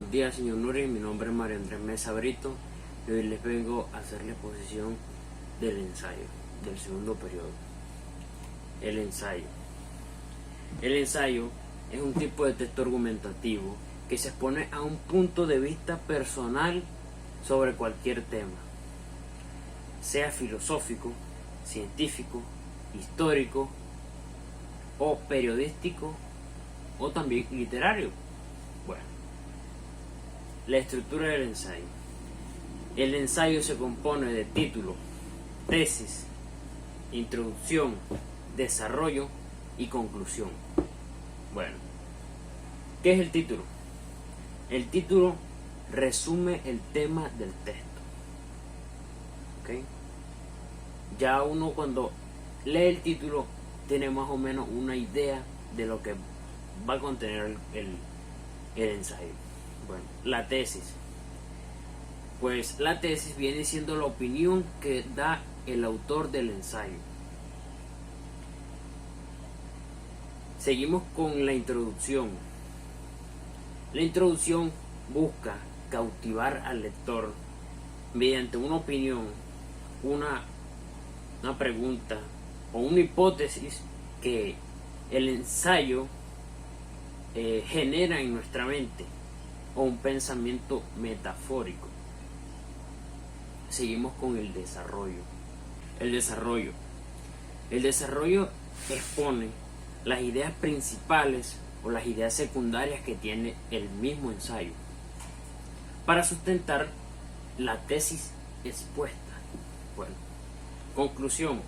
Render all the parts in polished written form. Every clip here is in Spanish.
Buenos días, señor Nuri, mi nombre es Mario Andrés Mesa Brito y hoy les vengo a hacer la exposición del ensayo del segundo periodo. El ensayo. El ensayo es un tipo de texto argumentativo que se expone a un punto de vista personal sobre cualquier tema, sea filosófico, científico, histórico o periodístico o también literario. Bueno, la estructura del ensayo. El ensayo se compone de título, tesis, introducción, desarrollo y conclusión. Bueno, ¿qué es el título? El título resume el tema del texto. ¿Ok? Ya uno cuando lee el título tiene más o menos una idea de lo que va a contener el ensayo. Bueno, la tesis. Pues la tesis viene siendo la opinión que da el autor del ensayo. Seguimos con la introducción. La introducción busca cautivar al lector mediante una opinión, una pregunta o una hipótesis que el ensayo genera en nuestra mente, o un pensamiento metafórico. Seguimos con el desarrollo. El desarrollo expone las ideas principales o las ideas secundarias que tiene el mismo ensayo para sustentar la tesis expuesta. Bueno, conclusión.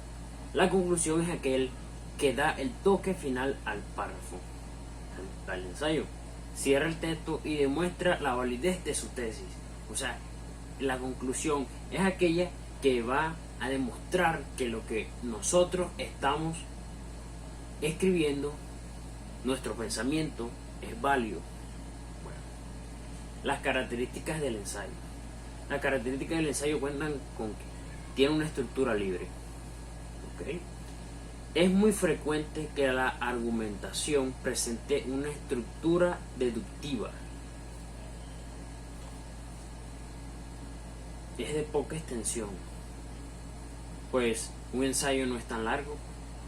La conclusión es aquel que da el toque final al párrafo, al ensayo. Cierra el texto y demuestra la validez de su tesis. O sea, la conclusión es aquella que va a demostrar que lo que nosotros estamos escribiendo, nuestro pensamiento, es válido. Bueno, las características del ensayo. Las características del ensayo cuentan con que tiene una estructura libre. ¿Okay? Es muy frecuente que la argumentación presente una estructura deductiva. Es de poca extensión, pues un ensayo no es tan largo,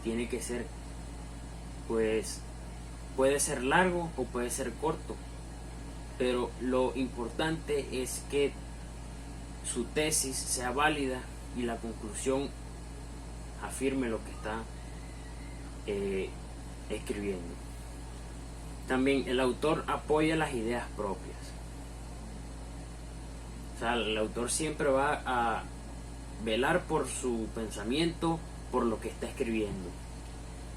tiene que ser, pues puede ser largo o puede ser corto, pero lo importante es que su tesis sea válida y la conclusión afirme lo que está escribiendo. También el autor apoya las ideas propias. O sea, el autor siempre va a velar por su pensamiento, por lo que está escribiendo.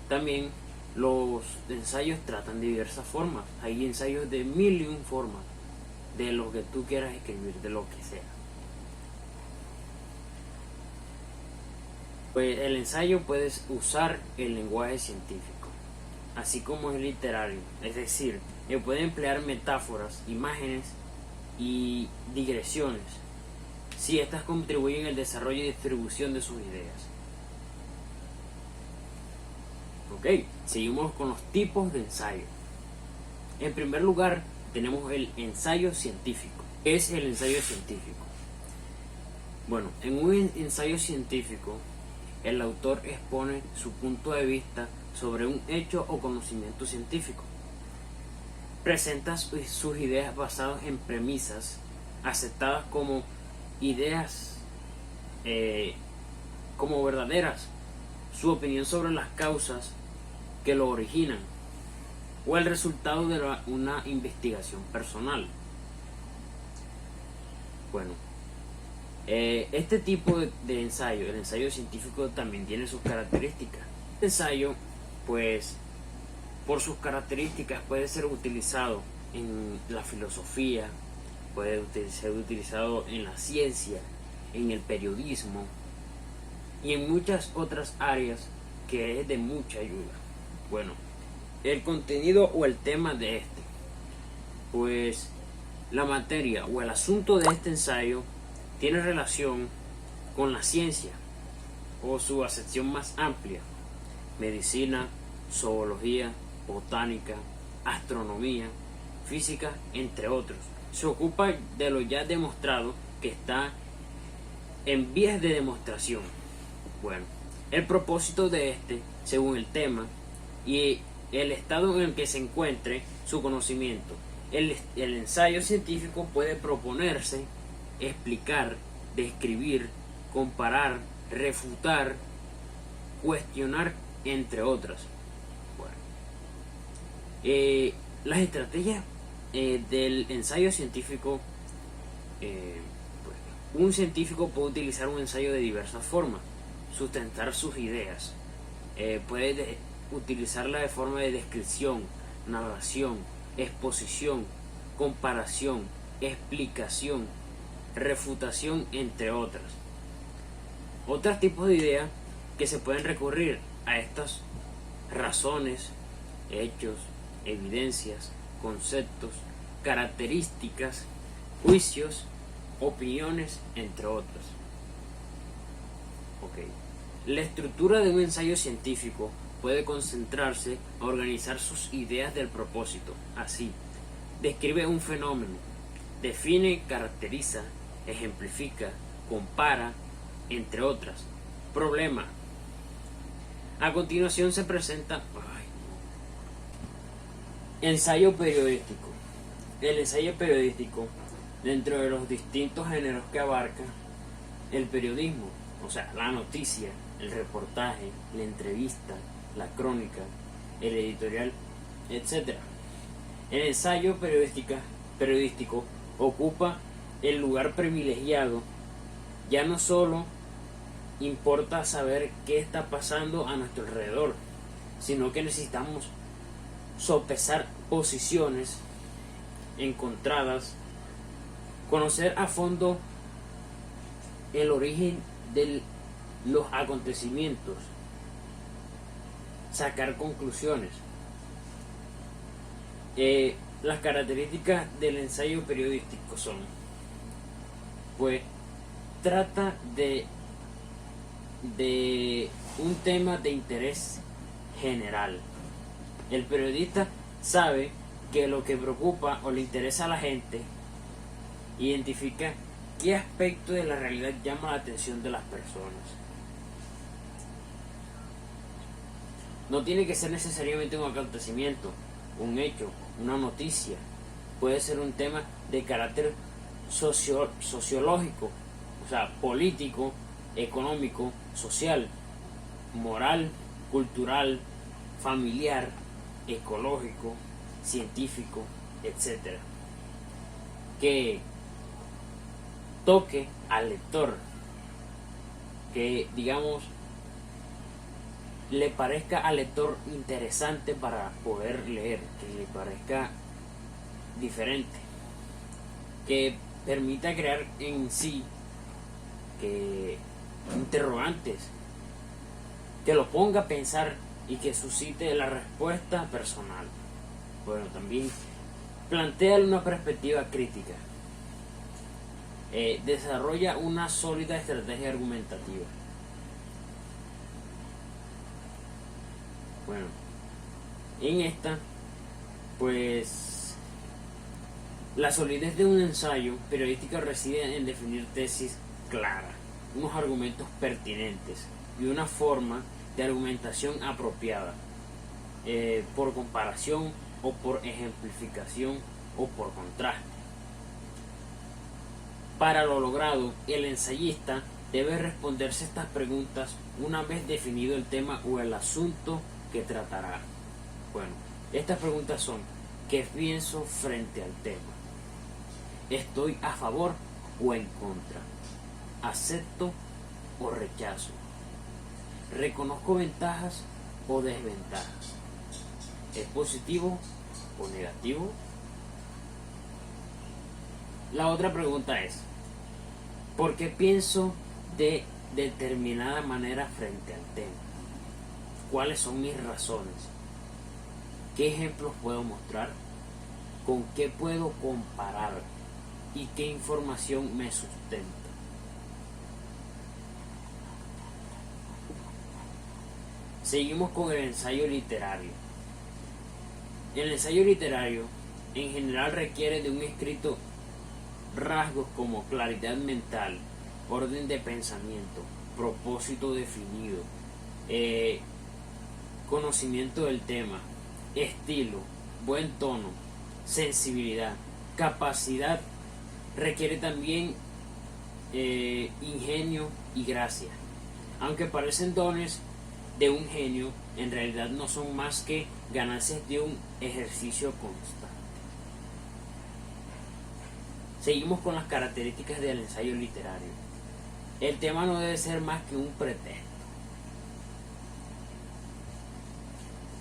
También los ensayos tratan de diversas formas. Hay ensayos de 1001 formas, de lo que tú quieras escribir, de lo que sea. Pues el ensayo puedes usar el lenguaje científico, así como el literario, es decir, que puede emplear metáforas, imágenes y digresiones, si estas contribuyen al desarrollo y distribución de sus ideas. Ok, seguimos con los tipos de ensayo. En primer lugar, tenemos el ensayo científico. ¿Qué es el ensayo científico? Bueno, en un ensayo científico, el autor expone su punto de vista sobre un hecho o conocimiento científico. Presenta sus ideas basadas en premisas aceptadas como ideas como verdaderas, su opinión sobre las causas que lo originan o el resultado de una investigación personal. Bueno, este tipo de ensayo, el ensayo científico, también tiene sus características. El ensayo, pues, por sus características puede ser utilizado en la filosofía, puede ser utilizado en la ciencia, en el periodismo y en muchas otras áreas que es de mucha ayuda. Bueno, el contenido o el tema de este, pues la materia o el asunto de este ensayo tiene relación con la ciencia o su acepción más amplia: medicina, zoología, botánica, astronomía, física, entre otros. se ocupa de lo ya demostrado que está en vías de demostración. Bueno, el propósito de este, según el tema y el estado en el que se encuentre su conocimiento. El ensayo científico puede proponerse, explicar, describir, comparar, refutar, cuestionar, entre otras. Bueno, las estrategias del ensayo científico, pues, un científico puede utilizar un ensayo de diversas formas, sustentar sus ideas, puede utilizarla de forma de descripción, narración, exposición, comparación, explicación, refutación, entre otras. Otros tipos de ideas que se pueden recurrir a estas razones, hechos, evidencias, conceptos, características, juicios, opiniones, entre otras. Okay. La estructura de un ensayo científico puede concentrarse a organizar sus ideas del propósito. Así, describe un fenómeno, define, caracteriza, ejemplifica, compara, entre otras. Problema. A continuación se presenta ensayo periodístico. El ensayo periodístico, dentro de los distintos géneros que abarca el periodismo, o sea, la noticia, el reportaje, la entrevista, la crónica, el editorial, etc. El ensayo periodístico ocupa el lugar privilegiado. Ya no solo importa saber qué está pasando a nuestro alrededor, sino que necesitamos sopesar posiciones encontradas, conocer a fondo el origen de los acontecimientos, sacar conclusiones. Las características del ensayo periodístico son, pues, trata de un tema de interés general. El periodista sabe que lo que preocupa o le interesa a la gente, identifica qué aspecto de la realidad llama la atención de las personas. No tiene que ser necesariamente un acontecimiento, un hecho, una noticia. Puede ser un tema de carácter sociológico, o sea, político, económico, social, moral, cultural, familiar, ecológico, científico, etc. Que toque al lector, que, digamos, le parezca al lector interesante para poder leer, que le parezca diferente, que permita crear en sí que interrogantes, que lo ponga a pensar y que suscite la respuesta personal. Bueno, también plantea una perspectiva crítica, desarrolla una sólida estrategia argumentativa. Bueno, en esta, pues, la solidez de un ensayo periodístico reside en definir tesis claras, unos argumentos pertinentes y una forma de argumentación apropiada, por comparación o por ejemplificación o por contraste. Para lo logrado, el ensayista debe responderse estas preguntas una vez definido el tema o el asunto que tratará. Bueno, estas preguntas son: ¿qué pienso frente al tema? ¿Estoy a favor o en contra? ¿Acepto o rechazo? ¿Reconozco ventajas o desventajas? ¿Es positivo o negativo? La otra pregunta es: ¿por qué pienso de determinada manera frente al tema? ¿Cuáles son mis razones? ¿Qué ejemplos puedo mostrar? ¿Con qué puedo comparar? ¿Y qué información me sustenta? Seguimos con el ensayo literario. El ensayo literario en general requiere de un escrito rasgos como claridad mental, orden de pensamiento, propósito definido, conocimiento del tema, estilo, buen tono, sensibilidad, capacidad, requiere también ingenio y gracia. Aunque parecen dones de un genio, en realidad no son más que ganancias de un ejercicio constante. Seguimos con las características del ensayo literario. El tema no debe ser más que un pretexto,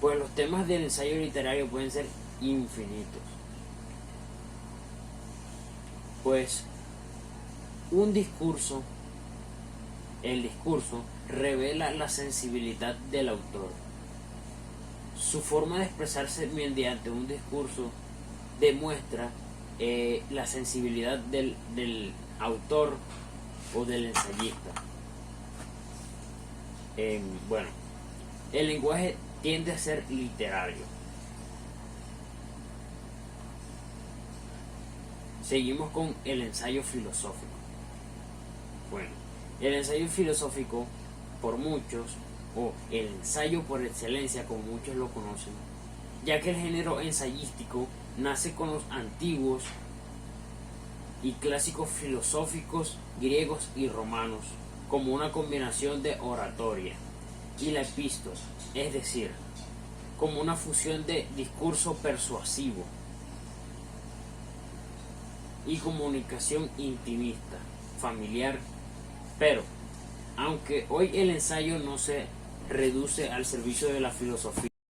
pues los temas del ensayo literario pueden ser infinitos. Pues el discurso revela la sensibilidad del autor. Su forma de expresarse mediante un discurso demuestra la sensibilidad del autor o del ensayista. Bueno, el lenguaje tiende a ser literario. Seguimos con el ensayo filosófico. Bueno, el ensayo filosófico, por muchos, o el ensayo por excelencia, como muchos lo conocen, ya que el género ensayístico nace con los antiguos y clásicos filosóficos griegos y romanos, como una combinación de oratoria y la epístola, es decir, como una fusión de discurso persuasivo y comunicación intimista, familiar. Pero, aunque hoy el ensayo no se reduce al servicio de la filosofía,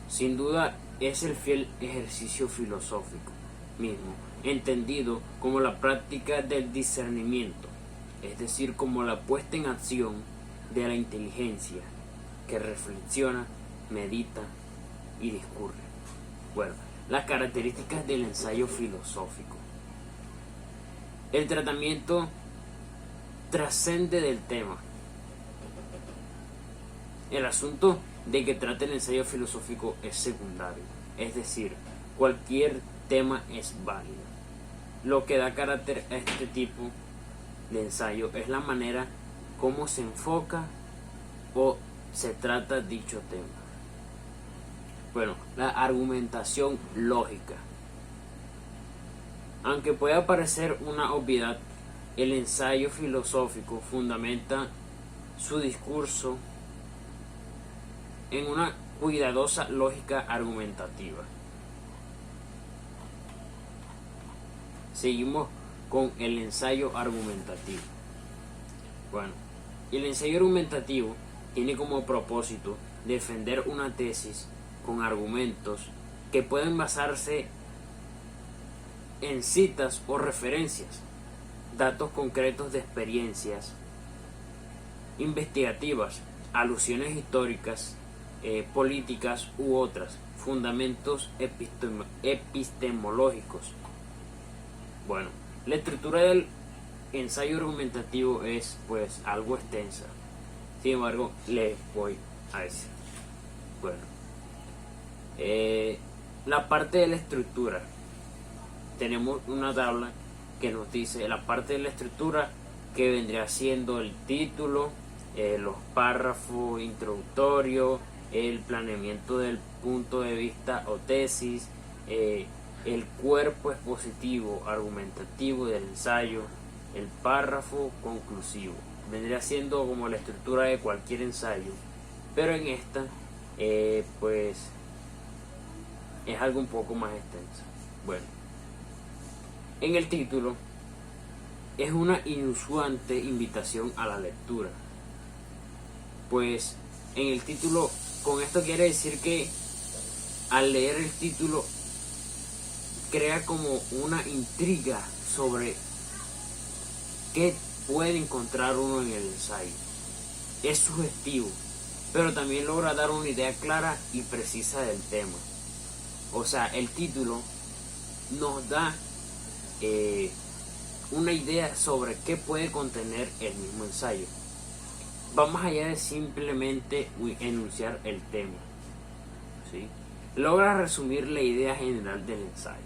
sin duda es el fiel ejercicio filosófico mismo, entendido como la práctica del discernimiento, es decir, como la puesta en acción de la inteligencia que reflexiona, medita y discurre. Bueno, las características del ensayo filosófico. El tratamiento trascende del tema. El asunto de que trate el ensayo filosófico es secundario, es decir, cualquier tema es válido. Lo que da carácter a este tipo de ensayo es la manera como se enfoca o se trata dicho tema. Bueno, la argumentación lógica. Aunque pueda parecer una obviedad, el ensayo filosófico fundamenta su discurso en una cuidadosa lógica argumentativa. Seguimos con el ensayo argumentativo. Bueno, el ensayo argumentativo tiene como propósito defender una tesis con argumentos que pueden basarse en citas o referencias, datos concretos de experiencias investigativas, alusiones históricas, políticas u otras, fundamentos epistemológicos. Bueno, la estructura del ensayo argumentativo es pues algo extensa. Sin embargo, les voy a decir. Bueno, la parte de la estructura. Tenemos una tabla que nos dice la parte de la estructura que vendría siendo el título, los párrafos introductorios, el planeamiento del punto de vista o tesis, el cuerpo expositivo argumentativo del ensayo, el párrafo conclusivo. Vendría siendo como la estructura de cualquier ensayo, pero en esta pues es algo un poco más extenso. Bueno, en el título es una inusuante invitación a la lectura, pues en el título, con esto quiere decir que al leer el título crea como una intriga sobre qué puede encontrar uno en el ensayo. Es sugestivo, pero también logra dar una idea clara y precisa del tema. O sea, el título nos da una idea sobre qué puede contener el mismo ensayo. Va más allá de simplemente enunciar el tema. ¿sí? Logra resumir la idea general del ensayo.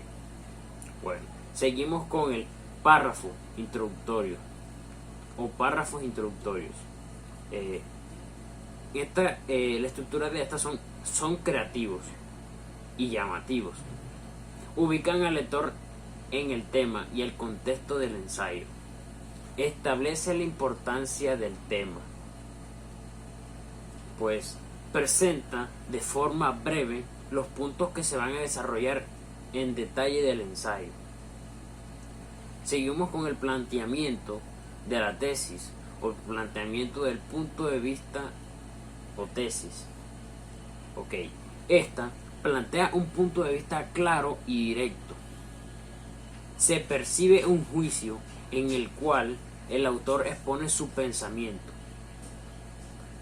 Bueno, seguimos con el párrafo introductorio o párrafos introductorios. La estructura de estas son creativos y llamativos. Ubican al lector en el tema y el contexto del ensayo. Establece la importancia del tema, pues presenta de forma breve los puntos que se van a desarrollar en detalle del ensayo. Seguimos con el planteamiento de la tesis o el planteamiento del punto de vista o tesis. Ok, esta plantea un punto de vista claro y directo. Se percibe un juicio en el cual el autor expone su pensamiento.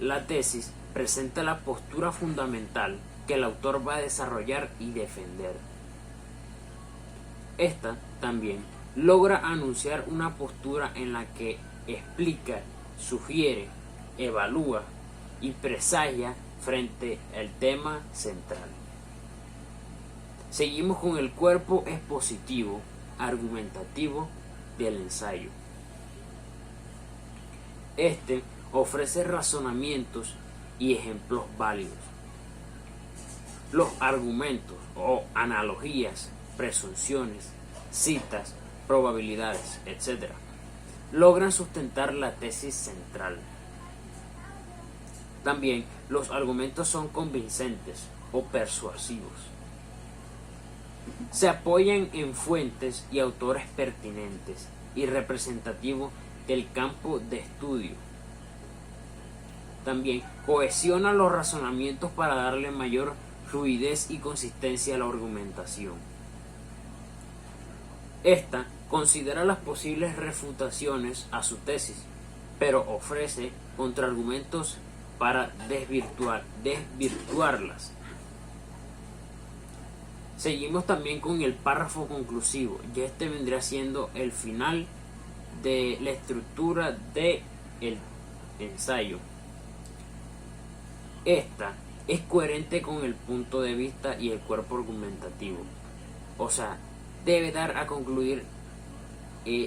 La tesis presenta la postura fundamental que el autor va a desarrollar y defender. Esta también logra anunciar una postura en la que explica, sugiere, evalúa y presagia frente al tema central. Seguimos con el cuerpo expositivo, argumentativo del ensayo. Este ofrece razonamientos y ejemplos válidos. Los argumentos o analogías, presunciones, citas, probabilidades, etc. logran sustentar la tesis central. También los argumentos son convincentes o persuasivos. Se apoyan en fuentes y autores pertinentes y representativos del campo de estudio. También cohesiona los razonamientos para darle mayor fluidez y consistencia a la argumentación. Esta considera las posibles refutaciones a su tesis, pero ofrece contraargumentos para desvirtuarlas. Seguimos también con el párrafo conclusivo, y este vendría siendo el final de la estructura del ensayo. Esta es coherente con el punto de vista y el cuerpo argumentativo. O sea, debe dar a concluir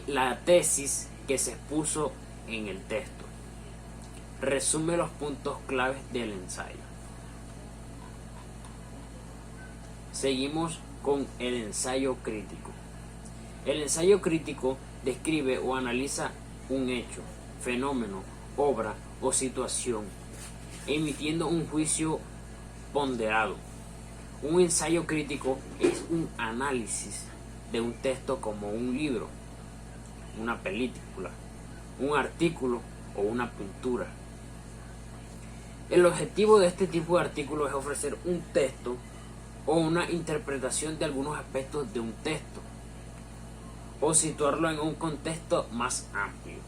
la tesis que se expuso en el texto. Resume los puntos claves del ensayo. Seguimos con el ensayo crítico. El ensayo crítico describe o analiza un hecho, fenómeno, obra o situación, emitiendo un juicio ponderado. Un ensayo crítico es un análisis de un texto como un libro, una película, un artículo o una pintura. El objetivo de este tipo de artículo es ofrecer un texto o una interpretación de algunos aspectos de un texto o situarlo en un contexto más amplio.